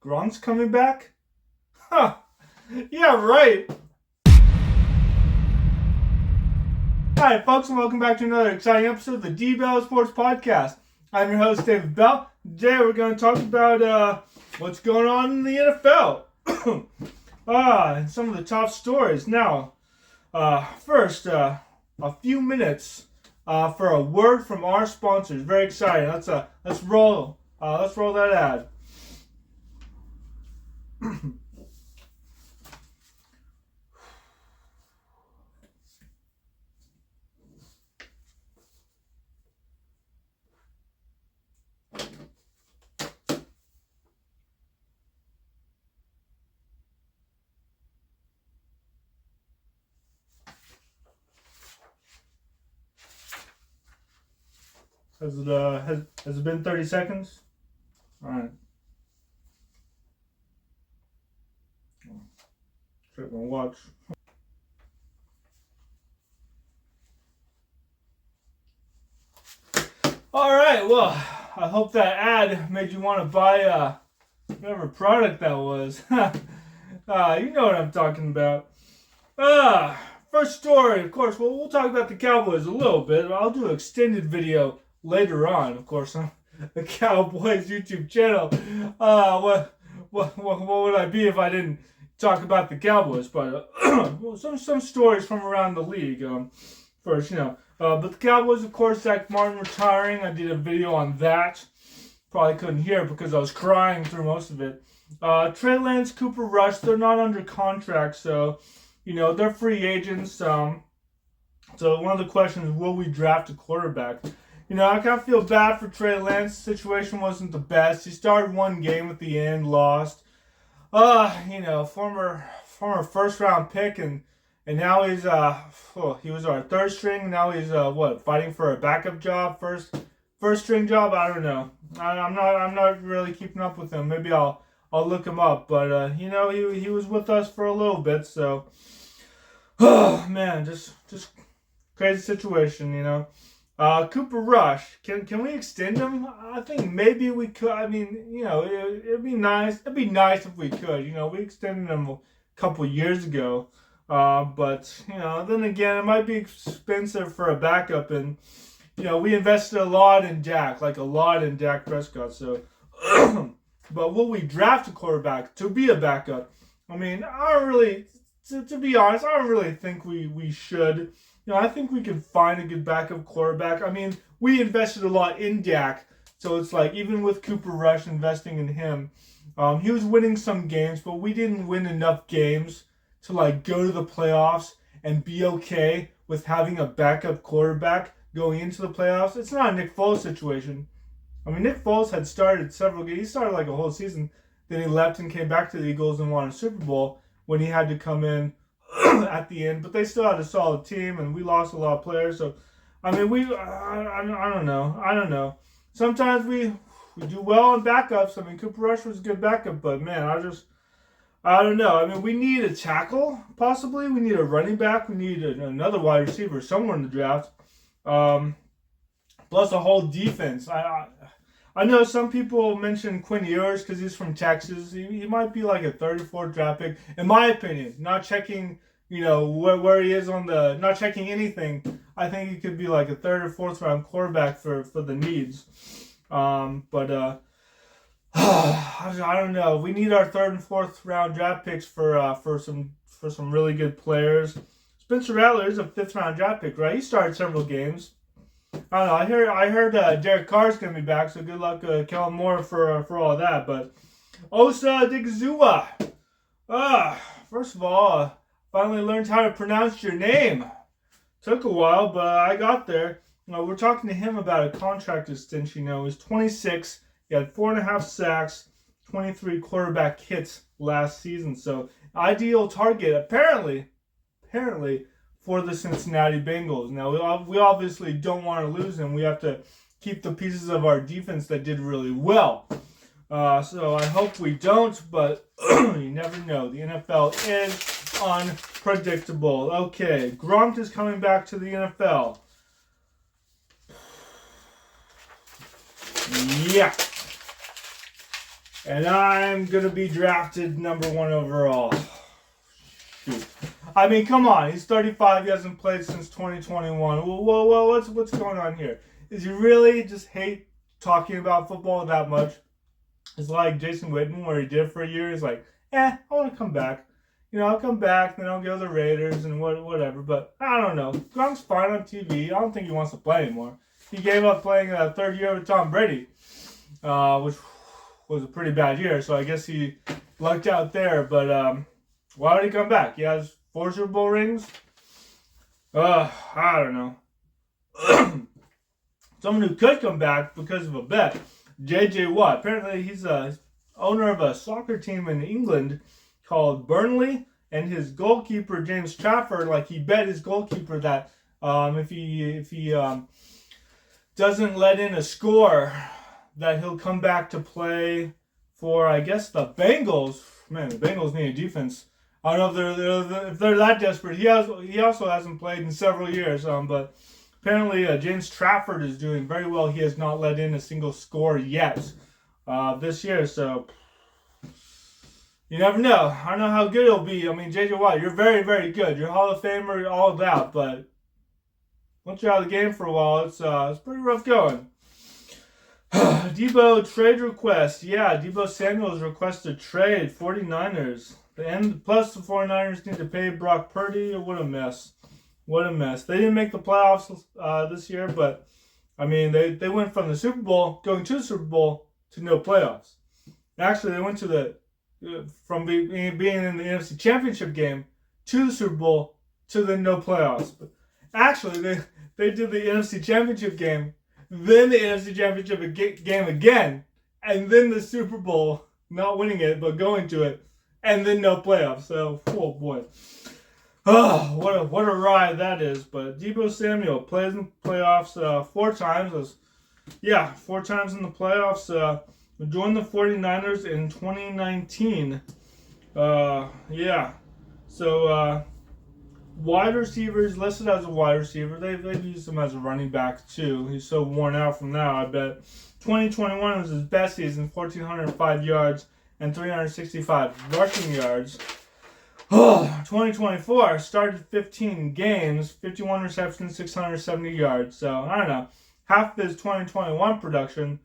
Gronk's coming back? Huh. Yeah, right. Hi, folks, and welcome back to another exciting episode of the D-Bell Sports Podcast. I'm your host, David Bell. Today, we're going to talk about what's going on in the NFL. And some of the top stories. Now, first, a few minutes for a word from our sponsors. Very exciting. Let's roll. Let's roll that ad. Has it been 30 seconds? All right. Check my watch. All right. Well, I hope that ad made you want to buy whatever product that was. You know what I'm talking about. First story, of course. Well, we'll talk about the Cowboys a little bit. I'll do an extended video later on, of course, on the Cowboys YouTube channel. What would I be if I didn't talk about the Cowboys? But some stories from around the league. First, but the Cowboys, of course, Zach Martin retiring. I did a video on that. Probably couldn't hear it because I was crying through most of it. Trey Lance, Cooper Rush, they're not under contract, so they're free agents. So one of the questions is, will we draft a quarterback? I kind of feel bad for Trey Lance. The situation wasn't the best. He started one game at the end, lost. Former first round pick, and now he's he was our third string. Now he's fighting for a backup job, first string job. I don't know. I'm not really keeping up with him. Maybe I'll look him up. But he was with us for a little bit. So, man, just crazy situation. Cooper Rush, can we extend him? I think maybe we could. I mean, it'd be nice. It'd be nice if we could. We extended him a couple years ago. But then again, it might be expensive for a backup, and we invested a lot in Dak Prescott. So, but will we draft a quarterback to be a backup? I mean, I don't really. To be honest, I don't really think we should. I think we can find a good backup quarterback. I mean, we invested a lot in Dak, so it's like even with Cooper Rush investing in him, he was winning some games, but we didn't win enough games to go to the playoffs and be okay with having a backup quarterback going into the playoffs. It's not a Nick Foles situation. I mean, Nick Foles had started several games. He started a whole season. Then he left and came back to the Eagles and won a Super Bowl when he had to come in at the end, but they still had a solid team, and we lost a lot of players. So, I mean, I don't know. Sometimes we do well on backups. I mean, Cooper Rush was a good backup, but man, I don't know. I mean, we need a tackle, possibly. We need a running back. We need another wide receiver somewhere in the draft. Plus a whole defense. I know some people mention Quinn Ewers because he's from Texas. He might be a 34th draft pick, in my opinion. Not checking, where he is not checking anything. I think he could be a third or fourth round quarterback for the needs. But I don't know. We need our third and fourth round draft picks for some really good players. Spencer Rattler is a fifth round draft pick, right? He started several games. I don't know. I heard Derek Carr's gonna be back, so good luck, Kellen Moore for all of that. But Osa Digizua, first of all, finally learned how to pronounce your name. Took a while, but I got there. We're talking to him about a contract extension. He's 26. He had 4.5 sacks, 23 quarterback hits last season. So ideal target, apparently, for the Cincinnati Bengals. Now, we obviously don't want to lose him. We have to keep the pieces of our defense that did really well. So I hope we don't, but you never know. The NFL is unpredictable. Okay, Gronk is coming back to the NFL. Yeah. And I'm going to be drafted number 1 overall. Shoot. I mean, come on. He's 35. He hasn't played since 2021. Whoa, what's going on here? Is he really just hate talking about football that much? It's like Jason Witten, where he did for a year. He's like, I want to come back. I'll come back, then I'll go to the Raiders and whatever. But I don't know. Gronk's fine on TV. I don't think he wants to play anymore. He gave up playing a third year with Tom Brady, which was a pretty bad year. So I guess he lucked out there. But why would he come back? He has 4 Super Bowl rings. I don't know. Someone who could come back because of a bet, J.J. Watt. Apparently he's a owner of a soccer team in England called Burnley, and his goalkeeper James Trafford, he bet his goalkeeper that if he doesn't let in a score, that he'll come back to play for, I guess, the Bengals. Man, the Bengals need a defense. I don't know if they're that desperate. He also hasn't played in several years. But apparently James Trafford is doing very well. He has not let in a single score yet this year. So you never know. I don't know how good it'll be. I mean, J.J. Watt, you're very, very good. You're a Hall of Famer, all of that. But once you're out of the game for a while, it's pretty rough going. Debo trade request. Yeah, Debo Samuel's requested trade. 49ers. Plus the 49ers need to pay Brock Purdy. What a mess. What a mess. They didn't make the playoffs this year, but, I mean, they went from the Super Bowl, going to the Super Bowl, to no playoffs. Actually, they went to from being in the NFC Championship game to the Super Bowl to the no playoffs. But actually, they did the NFC Championship game, then the NFC Championship game again, and then the Super Bowl, not winning it, but going to it, and then no playoffs. So, oh boy. Oh, what a ride that is. But Debo Samuel plays in the playoffs 4 times. 4 times in the playoffs. Joined the 49ers in 2019. So, wide receivers, listed as a wide receiver. They've used him as a running back, too. He's so worn out from that, I bet. 2021 was his best season, 1,405 yards and 365 rushing yards. 2024 started 15 games, 51 receptions, 670 yards. So, I don't know. Half of his 2021 production,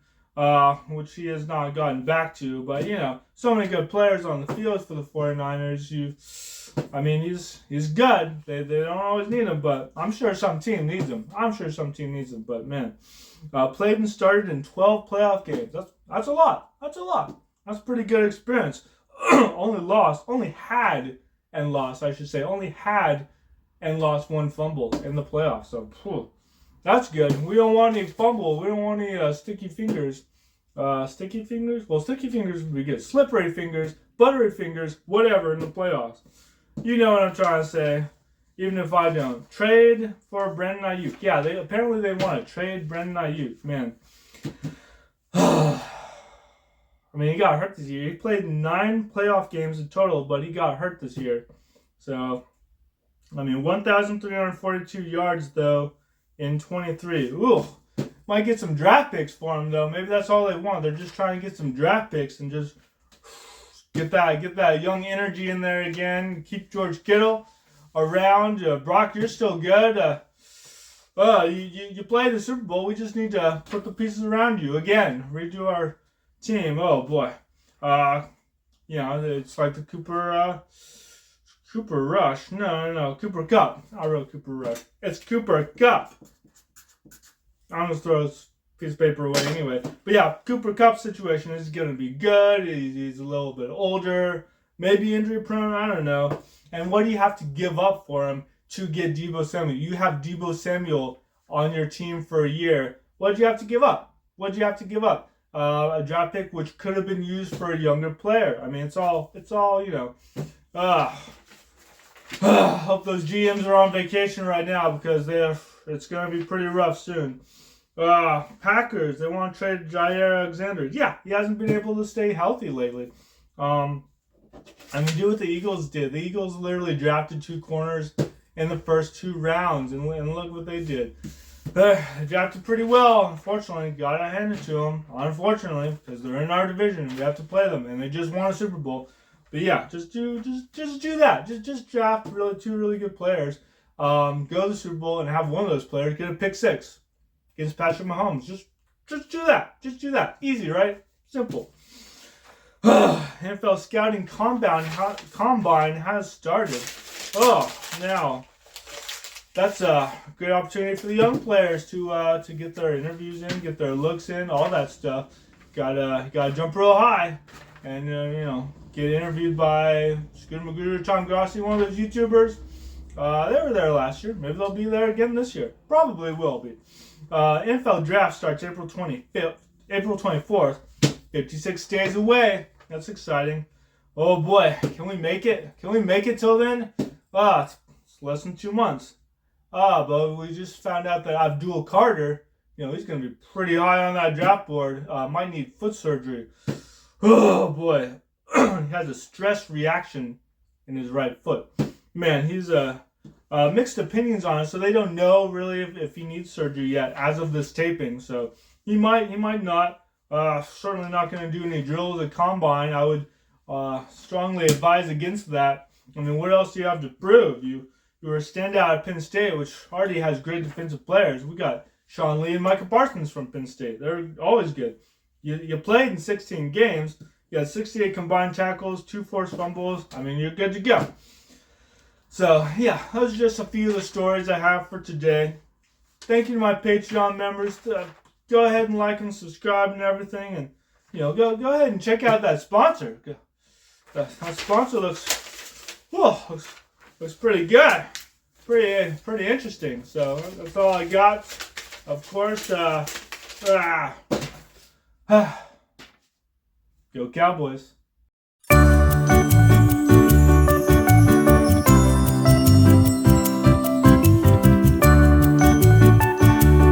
which he has not gotten back to. But, so many good players on the field for the 49ers. He's good. They don't always need him, but I'm sure some team needs him. But, man, played and started in 12 playoff games. That's a lot. That's pretty good experience. Only had and lost 1 fumble in the playoffs. So, that's good. We don't want any fumble. We don't want any sticky fingers. Sticky fingers? Well, sticky fingers would be good. Slippery fingers, buttery fingers, whatever in the playoffs. You know what I'm trying to say. Even if I don't. Trade for Brandon Ayuk. Yeah, they want to trade Brandon Ayuk. Man. I mean, he got hurt this year. He played 9 playoff games in total, but he got hurt this year. So, 1,342 yards, though, in 23. Ooh, might get some draft picks for him, though. Maybe that's all they want. They're just trying to get some draft picks and just get that young energy in there again. Keep George Kittle around. Brock, you're still good. You played the Super Bowl. We just need to put the pieces around you again. Redo our team. Oh boy. It's like the Cooper Rush. No, Cooper Cup. I wrote Cooper Rush. It's Cooper Cup. I'm going to throw this piece of paper away anyway. But yeah, Cooper Cup situation is going to be good. He's a little bit older. Maybe injury prone. I don't know. And what do you have to give up for him to get Debo Samuel? You have Debo Samuel on your team for a year. What did you have to give up? A draft pick which could have been used for a younger player. I mean, it's all hope those GMs are on vacation right now because it's going to be pretty rough soon. Packers, they want to trade Jair Alexander. Yeah, he hasn't been able to stay healthy lately. Do what the Eagles did. The Eagles literally drafted 2 corners in the first 2 rounds, and look what they did. They drafted pretty well. Unfortunately, gotta hand it to them. Unfortunately, because they're in our division, we have to play them, and they just won a Super Bowl. But yeah, just do that. Just draft two really good players. Go to the Super Bowl and have one of those players get a pick six against Patrick Mahomes. Just do that. Just do that. Easy, right? Simple. NFL scouting combine has started. Now that's a great opportunity for the young players to get their interviews in, get their looks in, all that stuff. Gotta jump real high, and get interviewed by Scooter Magooter, Tom Grossi, one of those YouTubers. They were there last year. Maybe they'll be there again this year. Probably will be. NFL draft starts April 24th. 56 days away. That's exciting. Oh boy, can we make it? Can we make it till then? It's less than 2 months. But we just found out that Abdul Carter, he's going to be pretty high on that draft board. Might need foot surgery. Oh boy, he has a stress reaction in his right foot. Man, he's mixed opinions on it, so they don't know really if he needs surgery yet as of this taping. So he might not. Certainly not going to do any drills at combine. I would strongly advise against that. I mean, what else do you have to prove? You were a standout at Penn State, which already has great defensive players. We got Sean Lee and Micah Parsons from Penn State. They're always good. You played in 16 games. You had 68 combined tackles, 2 forced fumbles. I mean, you're good to go. So, yeah, those are just a few of the stories I have for today. Thank you to my Patreon members. Go ahead and like and subscribe and everything, and go ahead and check out that sponsor. That sponsor looks pretty good, pretty interesting. So that's all I got. Of course, go Cowboys.